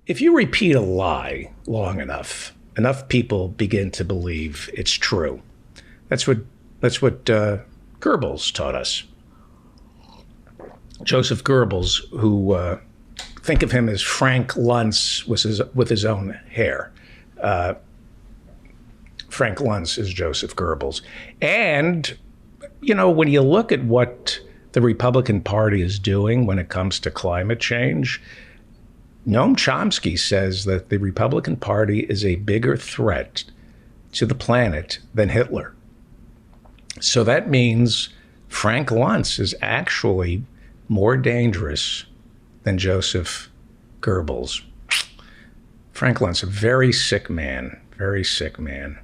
if you repeat a lie long enough, enough people begin to believe it's true. That's what Goebbels taught us. Joseph Goebbels, who think of him as Frank Luntz with his own hair. Frank Luntz is Joseph Goebbels. And, you know, when you look at what the Republican Party is doing when it comes to climate change, Noam Chomsky says that the Republican Party is a bigger threat to the planet than Hitler. So that means Frank Luntz is actually more dangerous than Joseph Goebbels. Frank Luntz, a very sick man, very sick man.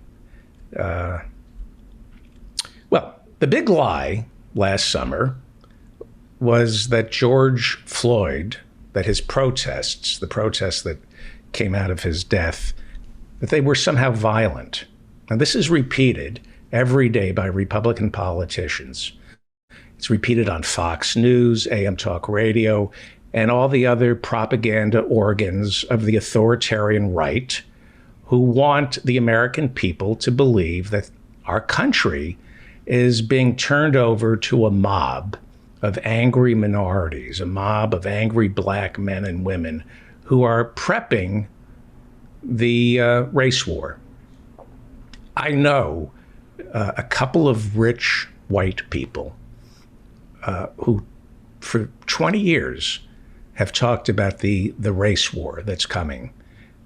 Well, the big lie last summer was that George Floyd, that his protests, the protests that came out of his death, that they were somehow violent. Now, this is repeated every day by Republican politicians. It's repeated on Fox News, AM Talk Radio, and all the other propaganda organs of the authoritarian right who want the American people to believe that our country is being turned over to a mob of angry minorities, a mob of angry black men and women who are prepping the race war. I know a couple of rich white people who for 20 years have talked about the race war that's coming,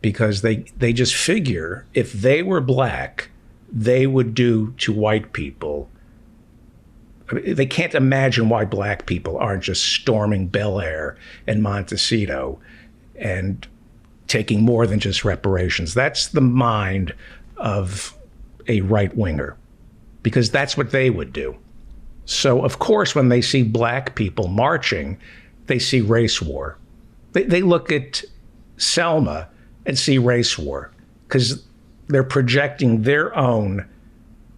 because they just figure if they were black, they would do to white people. I mean, they can't imagine why black people aren't just storming Bel Air and Montecito and taking more than just reparations. That's the mind of a right-winger, because that's what they would do. So, of course, when they see black people marching, they see race war. They look at Selma and see race war, because they're projecting their own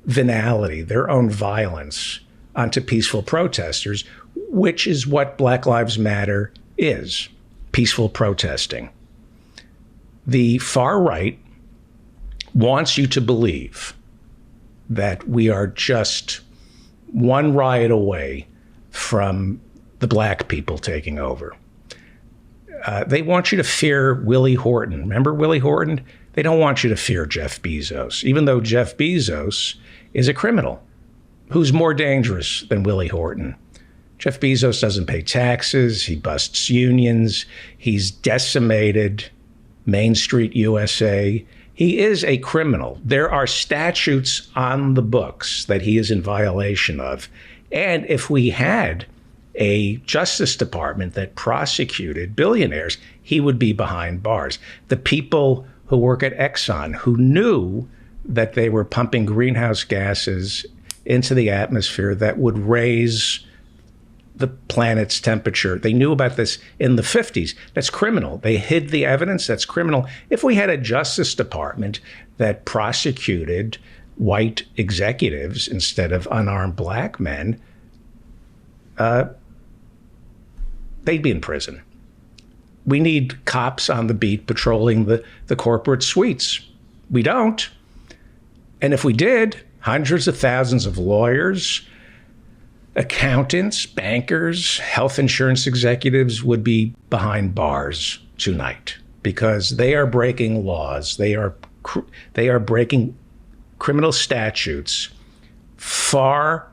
venality, their own violence onto peaceful protesters, which is what Black Lives Matter is, peaceful protesting. The far right wants you to believe that we are just one riot away from the black people taking over. They want you to fear Willie Horton. Remember Willie Horton? They don't want you to fear Jeff Bezos, even though Jeff Bezos is a criminal. Who's more dangerous than Willie Horton? Jeff Bezos doesn't pay taxes. He busts unions. He's decimated Main Street USA. He is a criminal. There are statutes on the books that he is in violation of. And if we had a Justice Department that prosecuted billionaires, he would be behind bars. The people who work at Exxon, who knew that they were pumping greenhouse gases into the atmosphere that would raise the planet's temperature. They knew about this in the 50s. That's criminal. They hid the evidence. That's criminal. If we had a Justice Department that prosecuted white executives instead of unarmed black men, they'd be in prison. We need cops on the beat patrolling the corporate suites. We don't. And if we did, hundreds of thousands of lawyers, accountants, bankers, health insurance executives would be behind bars tonight, because they are breaking laws. They are breaking criminal statutes far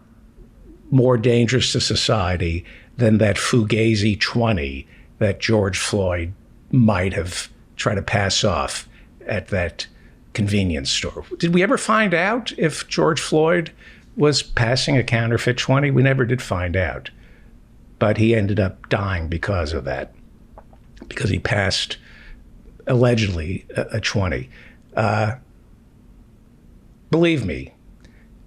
more dangerous to society than that Fugazi 20 that George Floyd might have tried to pass off at that convenience store. Did we ever find out if George Floyd was passing a counterfeit 20? We never did find out. But he ended up dying because of that, because he passed, allegedly, a 20. Believe me,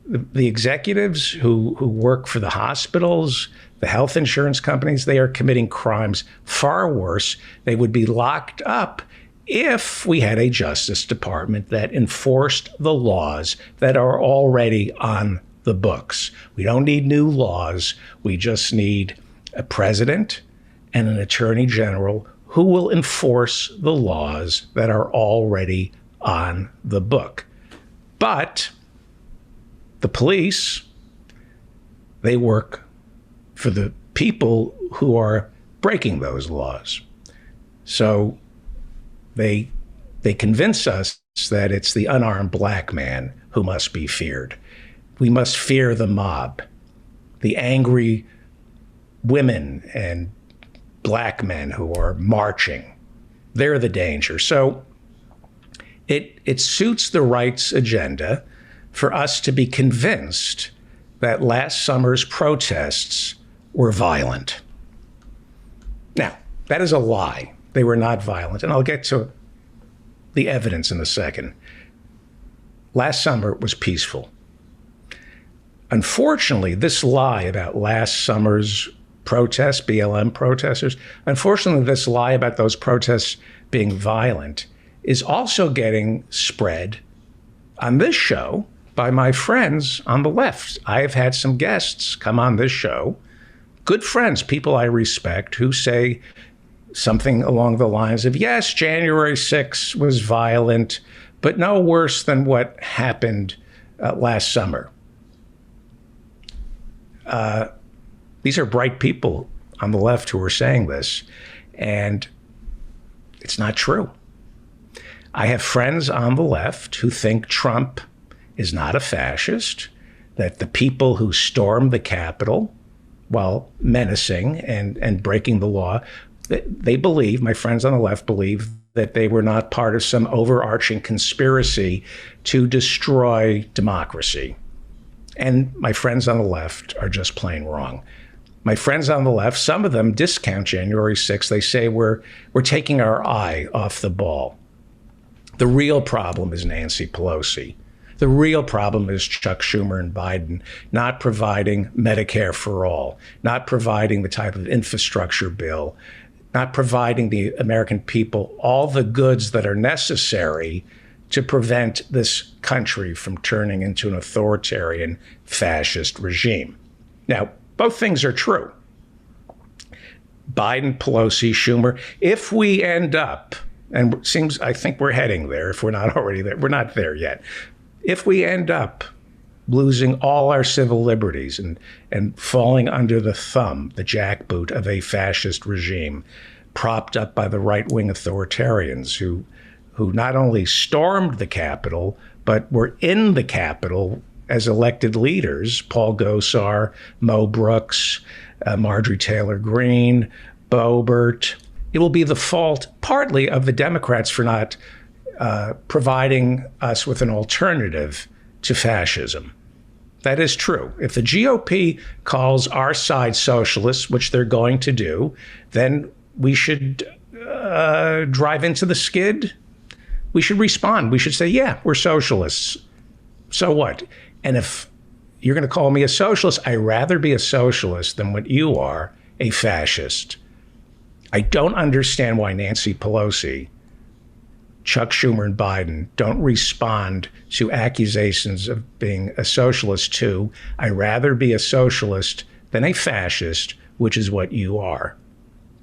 the executives who work for the hospitals, the health insurance companies, they are committing crimes far worse. They would be locked up if we had a Justice Department that enforced the laws that are already on the books. We don't need new laws. We just need a president and an attorney general who will enforce the laws that are already on the book. But the police, they work for the people who are breaking those laws. So they convince us that it's the unarmed black man who must be feared. We must fear the mob, the angry women and black men who are marching. They're the danger. So it suits the right's agenda for us to be convinced that last summer's protests were violent. Now, that is a lie. They were not violent, and I'll get to the evidence in a second. Last summer was peaceful. Unfortunately, this lie about last summer's protests, BLM protesters, unfortunately, this lie about those protests being violent is also getting spread on this show by my friends on the left. I have had some guests come on this show, good friends, people I respect, who say something along the lines of, yes, January 6th was violent, but no worse than what happened last summer. These are bright people on the left who are saying this, and it's not true. I have friends on the left who think Trump is not a fascist, that the people who stormed the Capitol while menacing and breaking the law, they believe, my friends on the left believe, that they were not part of some overarching conspiracy to destroy democracy. And my friends on the left are just plain wrong. My friends on the left, some of them discount January 6th. They say we're taking our eye off the ball. The real problem is Nancy Pelosi. The real problem is Chuck Schumer and Biden not providing Medicare for all, not providing the type of infrastructure bill, not providing the American people all the goods that are necessary to prevent this country from turning into an authoritarian fascist regime. Now, both things are true. Biden, Pelosi, Schumer, if we end up, and it seems, I think we're heading there if we're not already there, we're not there yet. If we end up losing all our civil liberties and falling under the thumb, the jackboot of a fascist regime propped up by the right-wing authoritarians who not only stormed the Capitol, but were in the Capitol as elected leaders, Paul Gosar, Mo Brooks, Marjorie Taylor Greene, Boebert. It will be the fault partly of the Democrats for not providing us with an alternative to fascism. That is true. If the GOP calls our side socialists, which they're going to do, then we should drive into the skid. We should respond. We should say, yeah, we're socialists. So what? And if you're going to call me a socialist, I'd rather be a socialist than what you are, a fascist. I don't understand why Nancy Pelosi, Chuck Schumer, and Biden don't respond to accusations of being a socialist too. I'd rather be a socialist than a fascist, which is what you are.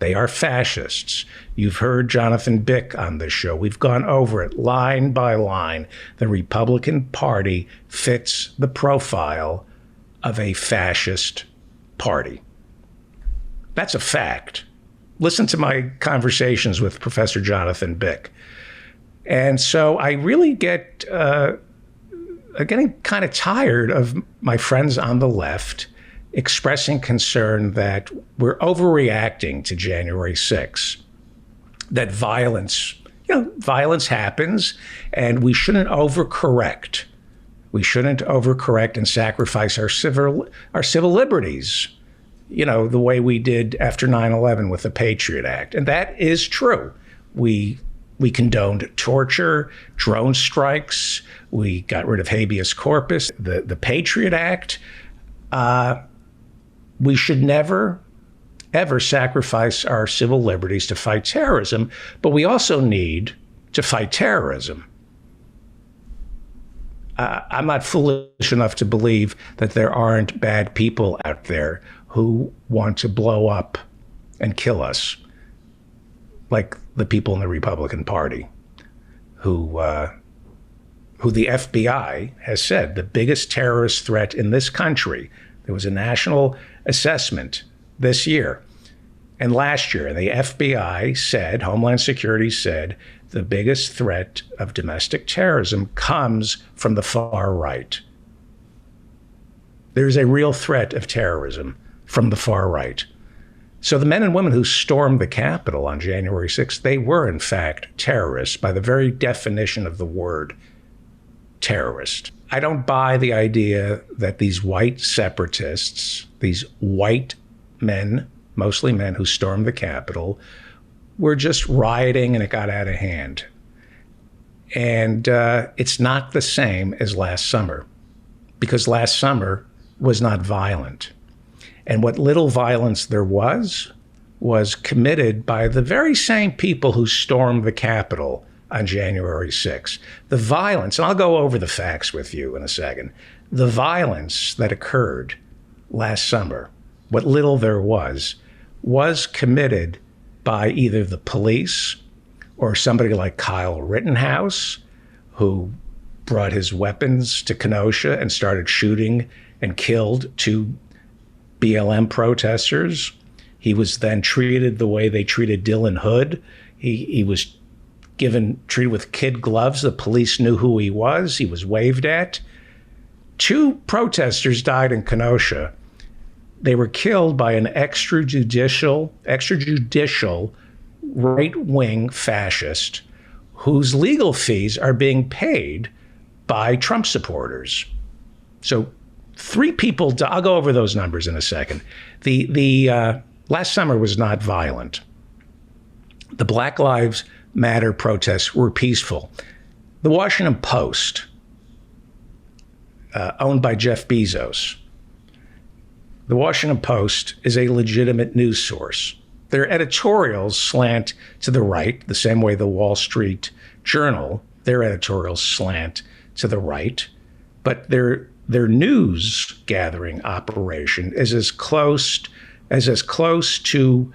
They are fascists. You've heard Jonathan Bick on this show. We've gone over it line by line. The Republican Party fits the profile of a fascist party. That's a fact. Listen to my conversations with Professor Jonathan Bick. And so I really get getting kind of tired of my friends on the left expressing concern that we're overreacting to January 6th, that violence happens, and we shouldn't overcorrect. We shouldn't overcorrect and sacrifice our civil liberties, the way we did after 9/11 with the Patriot Act. And that is true. We condoned torture, drone strikes. We got rid of habeas corpus. The Patriot Act. We should never, ever sacrifice our civil liberties to fight terrorism, but we also need to fight terrorism. I'm not foolish enough to believe that there aren't bad people out there who want to blow up and kill us. like the people in the Republican Party, who the FBI has said the biggest terrorist threat in this country. There was a national assessment this year and last year, and the FBI said, Homeland Security said, the biggest threat of domestic terrorism comes from the far right. There's a real threat of terrorism from the far right. So the men and women who stormed the Capitol on January 6th, they were, in fact, terrorists by the very definition of the word terrorist. I don't buy the idea that these white separatists, these white men, mostly men who stormed the Capitol, were just rioting and it got out of hand. And it's not the same as last summer, because last summer was not violent. And what little violence there was committed by the very same people who stormed the Capitol on January 6th. The violence, and I'll go over the facts with you in a second, the violence that occurred last summer, what little there was committed by either the police or somebody like Kyle Rittenhouse, who brought his weapons to Kenosha and started shooting and killed 2 BLM protesters. He was then treated the way they treated Dylan Hood. He was treated with kid gloves. The police knew who he was. He was waved at. 2 protesters died in Kenosha. They were killed by an extrajudicial right-wing fascist whose legal fees are being paid by Trump supporters. So 3 people, I'll go over those numbers in a second. The last summer was not violent. The Black Lives Matter protests were peaceful. The Washington Post, owned by Jeff Bezos, the Washington Post is a legitimate news source. Their editorials slant to the right, the same way the Wall Street Journal, their editorials slant to the right, but their news gathering operation is as close to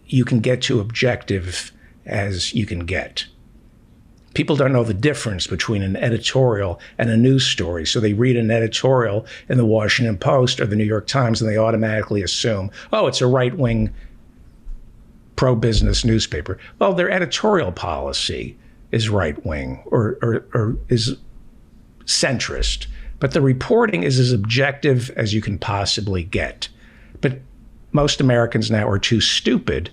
you can get to objective as you can get. People don't know the difference between an editorial and a news story. So they read an editorial in the Washington Post or the New York Times and they automatically assume, oh, it's a right-wing pro-business newspaper. Well, their editorial policy is right-wing or is centrist, but the reporting is as objective as you can possibly get. But most Americans now are too stupid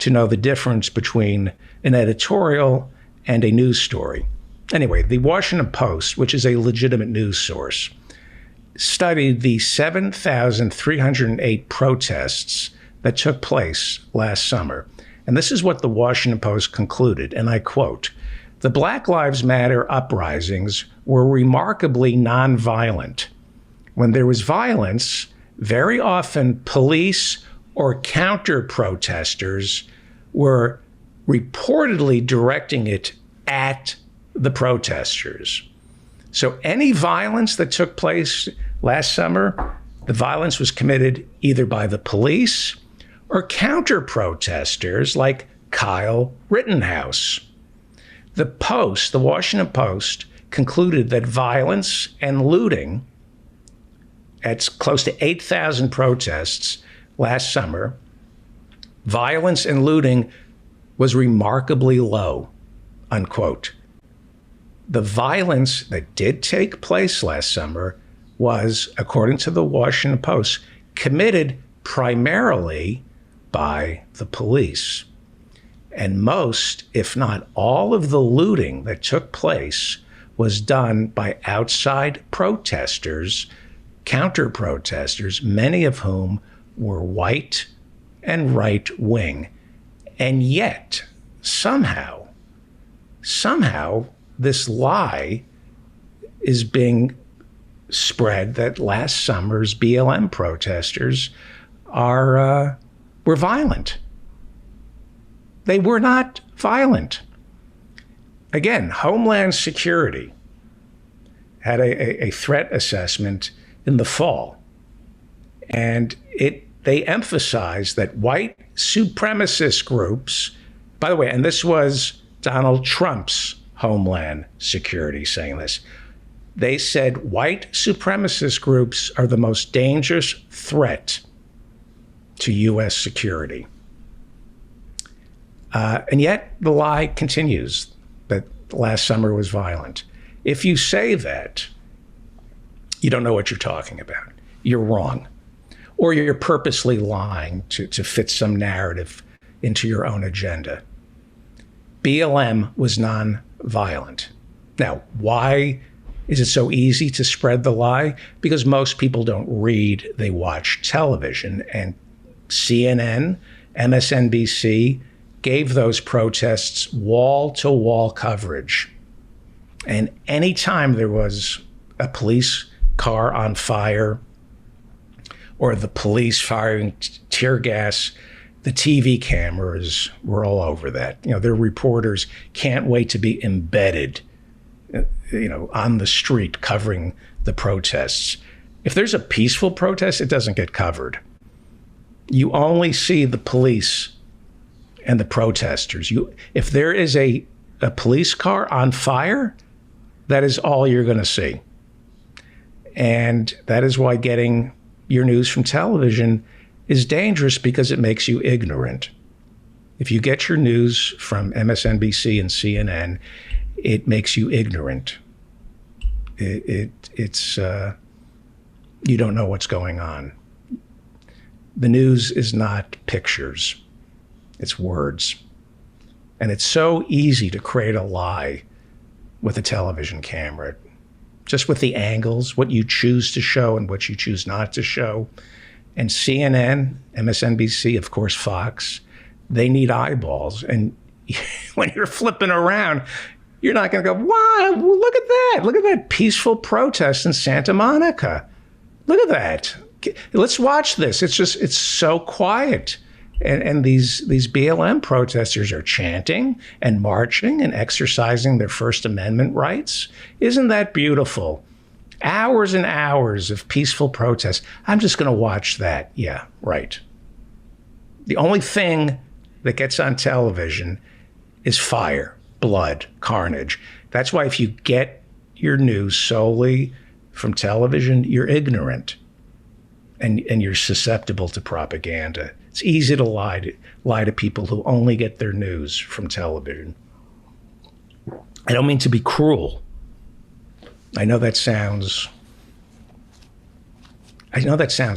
to know the difference between an editorial and a news story. Anyway, the Washington Post, which is a legitimate news source, studied the 7,308 protests that took place last summer. And this is what the Washington Post concluded, and I quote, "The Black Lives Matter uprisings were remarkably nonviolent. When there was violence, very often police or counter-protesters were reportedly directing it at the protesters." So any violence that took place last summer, the violence was committed either by the police or counter-protesters like Kyle Rittenhouse. The Post, the Washington Post, concluded that violence and looting at close to 8,000 protests last summer, violence and looting was remarkably low, unquote. The violence that did take place last summer was, according to the Washington Post, committed primarily by the police. And most, if not all, of the looting that took place was done by outside protesters, counter-protesters, many of whom were white and right-wing. And yet, somehow, this lie is being spread that last summer's BLM protesters were violent. They were not violent. Again, Homeland Security had a threat assessment in the fall, and they emphasized that white supremacist groups By the way, and this was Donald Trump's Homeland Security saying this. They said white supremacist groups are the most dangerous threat to U.S. security. And yet the lie continues that last summer was violent. If you say that, you don't know what you're talking about. You're wrong. Or you're purposely lying to fit some narrative into your own agenda. BLM was non-violent. Now, why is it so easy to spread the lie? Because most people don't read, they watch television. And CNN, MSNBC gave those protests wall-to-wall coverage. And anytime there was a police car on fire or the police firing tear gas, the TV cameras were all over that. You know, their reporters can't wait to be embedded, on the street covering the protests. If there's a peaceful protest, it doesn't get covered. You only see the police and the protesters. If there is a police car on fire, that is all you're going to see. And that is why getting your news from television is dangerous, because it makes you ignorant. If you get your news from MSNBC and CNN, it makes you ignorant. It's you don't know what's going on. The news is not pictures, it's words. And it's so easy to create a lie with a television camera, just with the angles, what you choose to show and what you choose not to show. And CNN, MSNBC, of course, Fox, they need eyeballs. And when you're flipping around, you're not going to go, wow, look at that. Look at that peaceful protest in Santa Monica. Look at that. Let's watch this. It's so quiet. And these BLM protesters are chanting and marching and exercising their First Amendment rights. Isn't that beautiful? Hours and hours of peaceful protest. I'm just going to watch that. Yeah, right. The only thing that gets on television is fire, blood, carnage. That's why if you get your news solely from television, you're ignorant and you're susceptible to propaganda. It's easy to lie to people who only get their news from television. I don't mean to be cruel. I know that sounds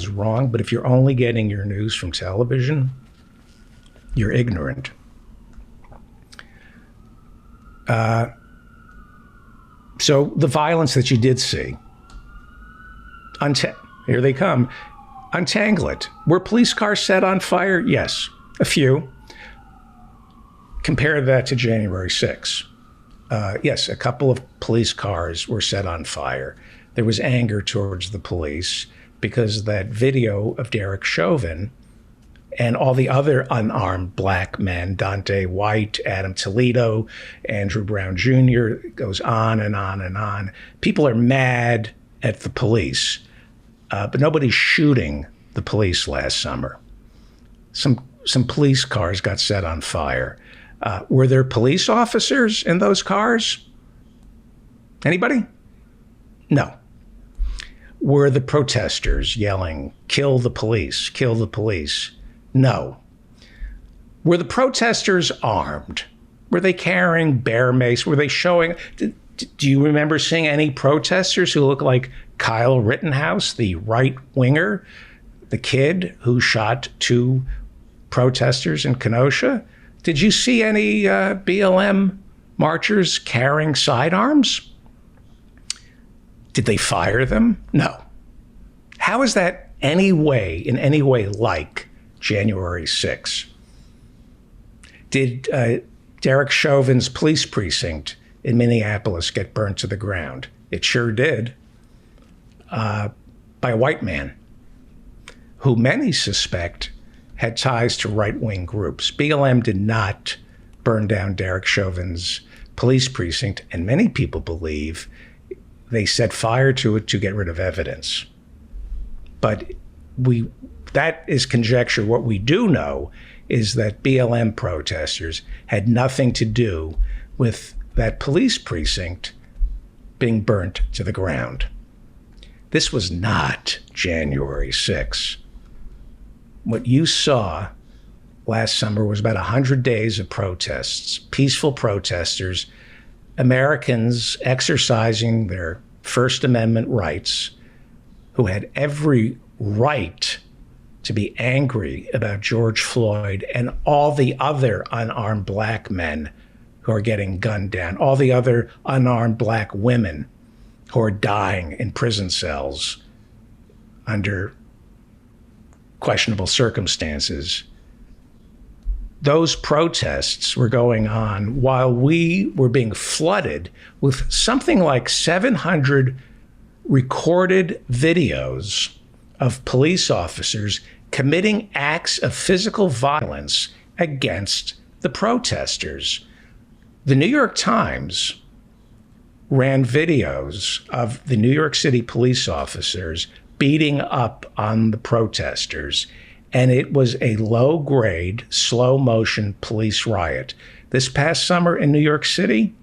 wrong, but if you're only getting your news from television, you're ignorant. So the violence that you did see, here they come. Untangle it. Were police cars set on fire? Yes, a few. Compare that to January 6th. Yes, a couple of police cars were set on fire. There was anger towards the police because that video of Derek Chauvin and all the other unarmed black men, Dante White, Adam Toledo, Andrew Brown Jr., goes on and on and on. People are mad at the police, but nobody's shooting the police last summer. Some police cars got set on fire. Were there police officers in those cars? Anybody? No. Were the protesters yelling, "Kill the police, kill the police"? No. Were the protesters armed? Were they carrying bear mace? Were they showing? Do you remember seeing any protesters who look like Kyle Rittenhouse, the right-winger, the kid who shot 2 protesters in Kenosha? Did you see any BLM marchers carrying sidearms? Did they fire them? No. How is that in any way like January 6th? Did Derek Chauvin's police precinct in Minneapolis get burnt to the ground? It sure did. By a white man who many suspect had ties to right-wing groups. BLM did not burn down Derek Chauvin's police precinct, and many people believe they set fire to it to get rid of evidence. But that is conjecture. What we do know is that BLM protesters had nothing to do with that police precinct being burnt to the ground. This was not January 6th. What you saw last summer was about 100 days of protests, peaceful protesters, Americans exercising their First Amendment rights, who had every right to be angry about George Floyd and all the other unarmed black men who are getting gunned down, all the other unarmed black women who are dying in prison cells under questionable circumstances. Those protests were going on while we were being flooded with something like 700 recorded videos of police officers committing acts of physical violence against the protesters. The New York Times ran videos of the New York City police officers beating up on the protesters, and it was a low-grade, slow-motion police riot. This past summer in New York City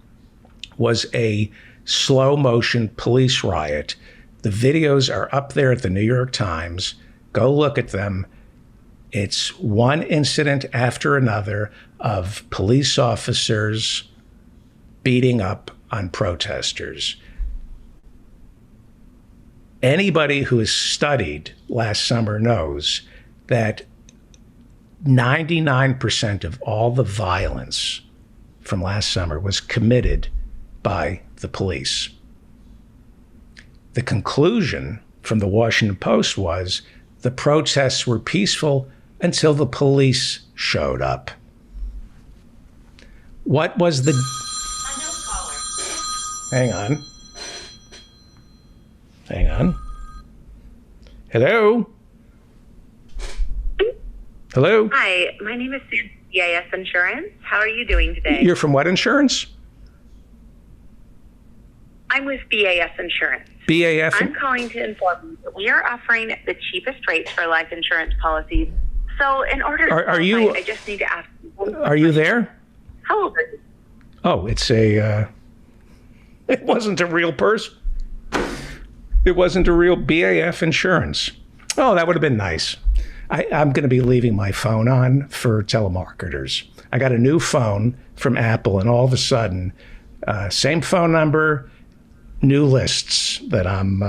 was a slow-motion police riot. The videos are up there at the New York Times. Go look at them. It's one incident after another of police officers beating up on protesters. Anybody who has studied last summer knows that 99% of all the violence from last summer was committed by the police. The conclusion from the Washington Post was the protests were peaceful until the police showed up. What was the... Hang on. Hello? Hello? Hi, my name is Sue, BAS Insurance. How are you doing today? You're from what insurance? I'm with BAS Insurance. BAF? I'm calling to inform you that we are offering the cheapest rates for life insurance policies. So in order to qualify, I just need to ask you. Are you there? How old are you? Oh, it's a... it wasn't a real person. It wasn't a real BAF Insurance. Oh, that would have been nice. I'm going to be leaving my phone on for telemarketers. I got a new phone from Apple, and all of a sudden, same phone number, new lists that I'm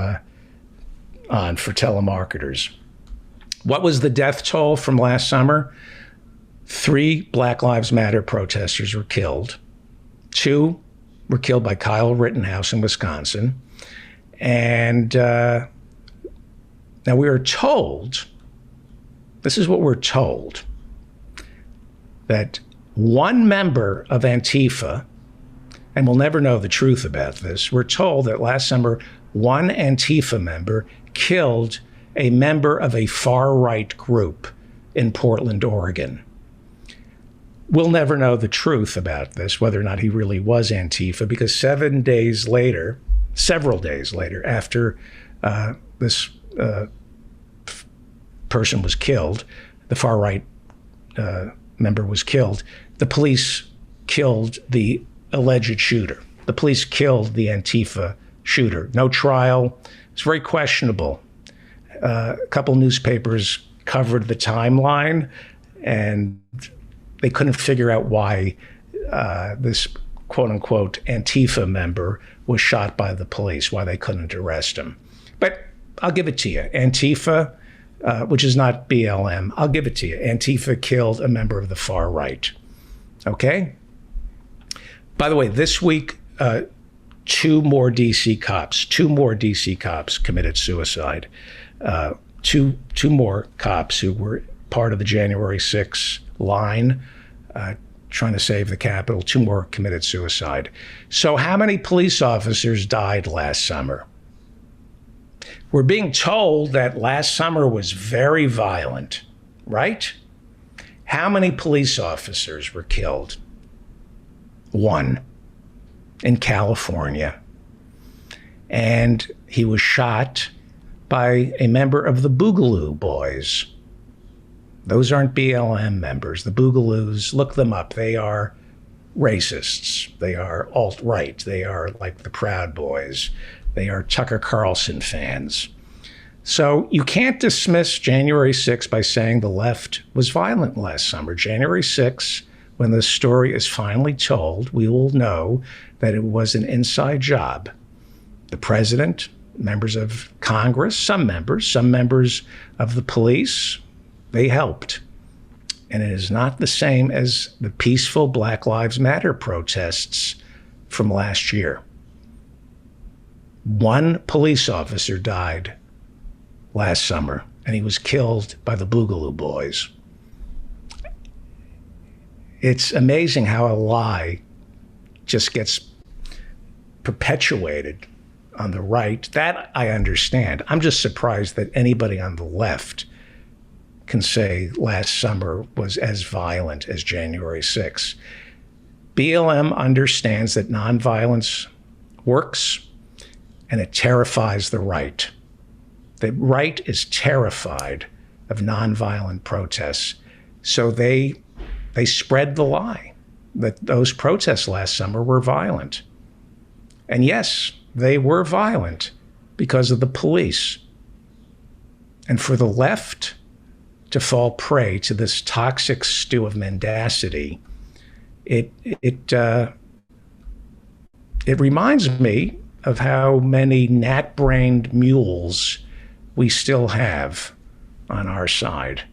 on for telemarketers. What was the death toll from last summer? 3 Black Lives Matter protesters were killed. 2 were killed by Kyle Rittenhouse in Wisconsin. And now we are told, this is what we're told, that one member of Antifa, and we'll never know the truth about this, we're told that last summer, one Antifa member killed a member of a far-right group in Portland, Oregon. We'll never know the truth about this, whether or not he really was Antifa, because several days later, after this person was killed, the far-right member was killed, the police killed the alleged shooter. The police killed the Antifa shooter. No trial. It's very questionable. A couple newspapers covered the timeline, and they couldn't figure out why this quote-unquote Antifa member was shot by the police, why they couldn't arrest him. But I'll give it to you. Antifa, which is not BLM, I'll give it to you. Antifa killed a member of the far right. Okay? By the way, this week, 2 more DC cops committed suicide. Two more cops who were part of the January 6th line trying to save the Capitol. 2 more committed suicide. So how many police officers died last summer? We're being told that last summer was very violent, right? How many police officers were killed? 1 in California. And he was shot by a member of the Boogaloo Boys. Those aren't BLM members. The Boogaloos, look them up. They are racists. They are alt-right. They are like the Proud Boys. They are Tucker Carlson fans. So you can't dismiss January 6th by saying the left was violent last summer. January 6th, when the story is finally told, we will know that it was an inside job. The president, members of Congress, some members of the police, they helped. And it is not the same as the peaceful Black Lives Matter protests from last year. One police officer died last summer, and he was killed by the Boogaloo Boys. It's amazing how a lie just gets perpetuated on the right. That I understand. I'm just surprised that anybody on the left can say last summer was as violent as January 6th. BLM understands that nonviolence works, and it terrifies the right. The right is terrified of nonviolent protests, so they spread the lie that those protests last summer were violent. And yes, they were violent because of the police. And for the left to fall prey to this toxic stew of mendacity, it reminds me of how many gnat-brained mules we still have on our side.